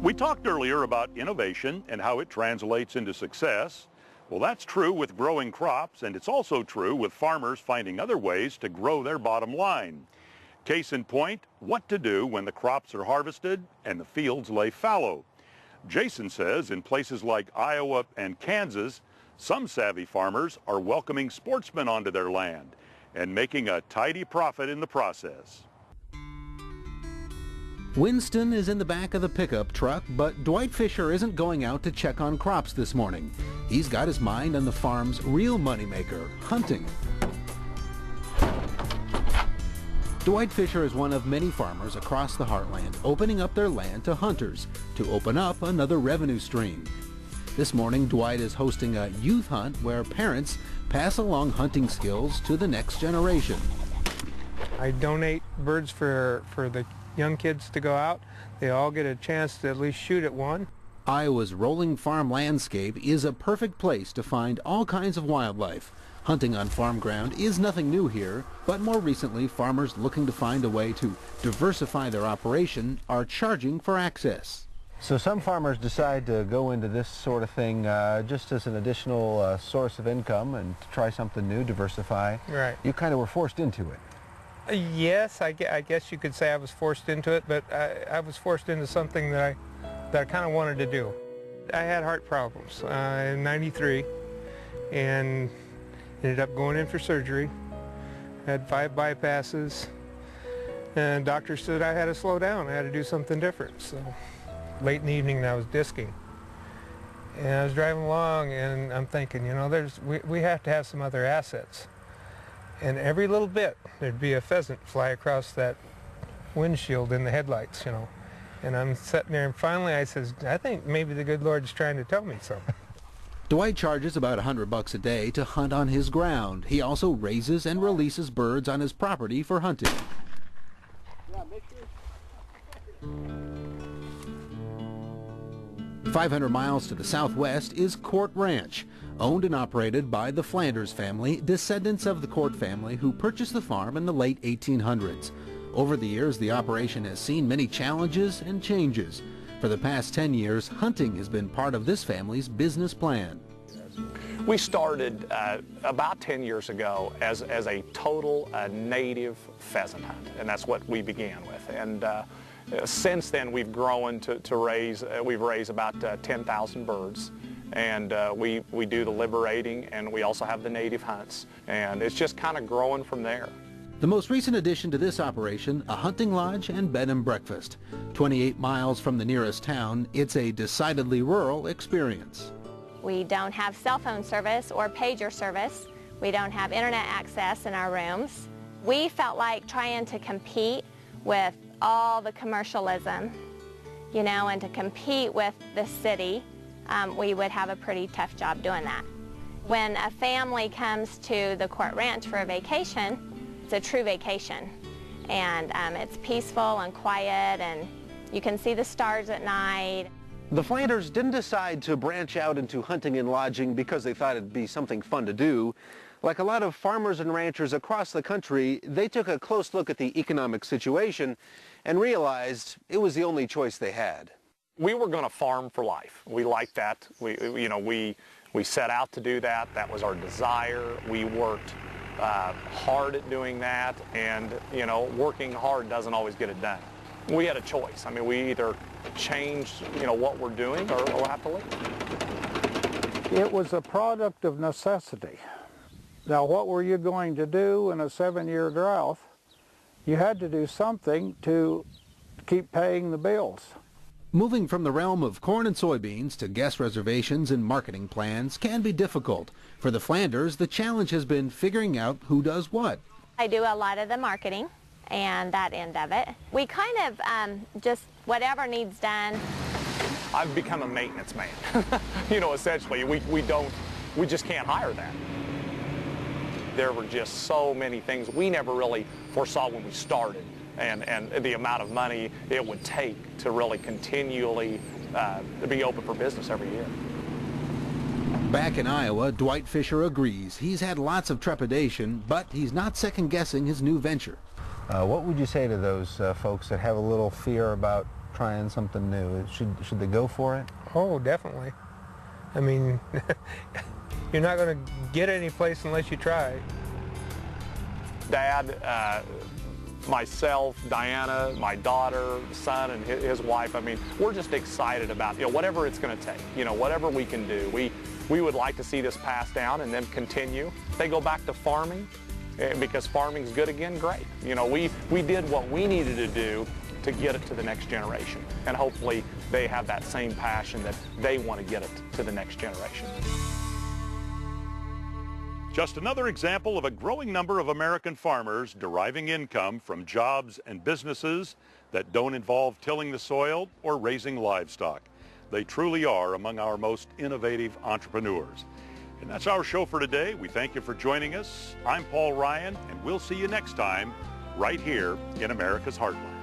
We talked earlier about innovation and how it translates into success. Well, that's true with growing crops, and it's also true with farmers finding other ways to grow their bottom line. Case in point, what to do when the crops are harvested and the fields lay fallow. Jason says in places like Iowa and Kansas, some savvy farmers are welcoming sportsmen onto their land and making a tidy profit in the process. Winston is in the back of the pickup truck, but Dwight Fisher isn't going out to check on crops this morning. He's got his mind on the farm's real moneymaker, hunting. Dwight Fisher is one of many farmers across the Heartland opening up their land to hunters to open up another revenue stream. This morning, Dwight is hosting a youth hunt where parents pass along hunting skills to the next generation. I donate birds for the young kids to go out. They all get a chance to at least shoot at one. Iowa's rolling farm landscape is a perfect place to find all kinds of wildlife. Hunting on farm ground is nothing new here, but more recently farmers looking to find a way to diversify their operation are charging for access. So some farmers decide to go into this sort of thing just as an additional source of income and to try something new, diversify. Right. You kind of were forced into it. Yes, I guess you could say I was forced into it, but I was forced into something that I kind of wanted to do. I had heart problems in '93 and ended up going in for surgery. Had 5 bypasses, and doctor said I had to slow down. I had to do something different. So late in the evening I was disking. And I was driving along and I'm thinking, you know, we have to have some other assets. And every little bit, there'd be a pheasant fly across that windshield in the headlights, you know. And I'm sitting there, and finally I says, I think maybe the good Lord's trying to tell me something. Dwight charges about $100 a day to hunt on his ground. He also raises and releases birds on his property for hunting. 500 miles to the southwest is Court Ranch, owned and operated by the Flanders family, descendants of the Court family who purchased the farm in the late 1800s. Over the years, the operation has seen many challenges and changes. For the past 10 years, hunting has been part of this family's business plan. We started about 10 years ago as a total native pheasant hunt, and that's what we began with. And since then, we've grown to raise, we've raised about 10,000 birds. And we do the liberating, and we also have the native hunts. And it's just kind of growing from there. The most recent addition to this operation, a hunting lodge and bed and breakfast. 28 miles from the nearest town, it's a decidedly rural experience. We don't have cell phone service or pager service. We don't have internet access in our rooms. We felt like trying to compete with all the commercialism, you know, and to compete with the city. We would have a pretty tough job doing that. When a family comes to the Court Ranch for a vacation, it's a true vacation. And it's peaceful and quiet, and you can see the stars at night. The Flanders didn't decide to branch out into hunting and lodging because they thought it'd be something fun to do. Like a lot of farmers and ranchers across the country, they took a close look at the economic situation and realized it was the only choice they had. We were going to farm for life. We liked that. We set out to do that. That was our desire. We worked hard at doing that, and you know, working hard doesn't always get it done. We had a choice. I mean, we either change, you know, what we're doing, or have to leave. It was a product of necessity. Now, what were you going to do in a 7-year drought? You had to do something to keep paying the bills. Moving from the realm of corn and soybeans to guest reservations and marketing plans can be difficult. For the Flanders, the challenge has been figuring out who does what. I do a lot of the marketing and that end of it. We kind of just whatever needs done. I've become a maintenance man. You know, essentially, we just can't hire that. There were just so many things we never really foresaw when we started. And the amount of money it would take to really continually be open for business every year. Back in Iowa, Dwight Fisher agrees. He's had lots of trepidation, but he's not second-guessing his new venture. What would you say to those folks that have a little fear about trying something new? Should they go for it? Oh, definitely. I mean, you're not going to get any place unless you try. Dad, myself, Diana, my daughter, son, and his wife, I mean, we're just excited about, whatever it's going to take, whatever we can do. We would like to see this passed down and then continue. If they go back to farming, because farming's good again, great. We did what we needed to do to get it to the next generation. And hopefully they have that same passion that they want to get it to the next generation. Just another example of a growing number of American farmers deriving income from jobs and businesses that don't involve tilling the soil or raising livestock. They truly are among our most innovative entrepreneurs. And that's our show for today. We thank you for joining us. I'm Paul Ryan, and we'll see you next time right here in America's Heartland.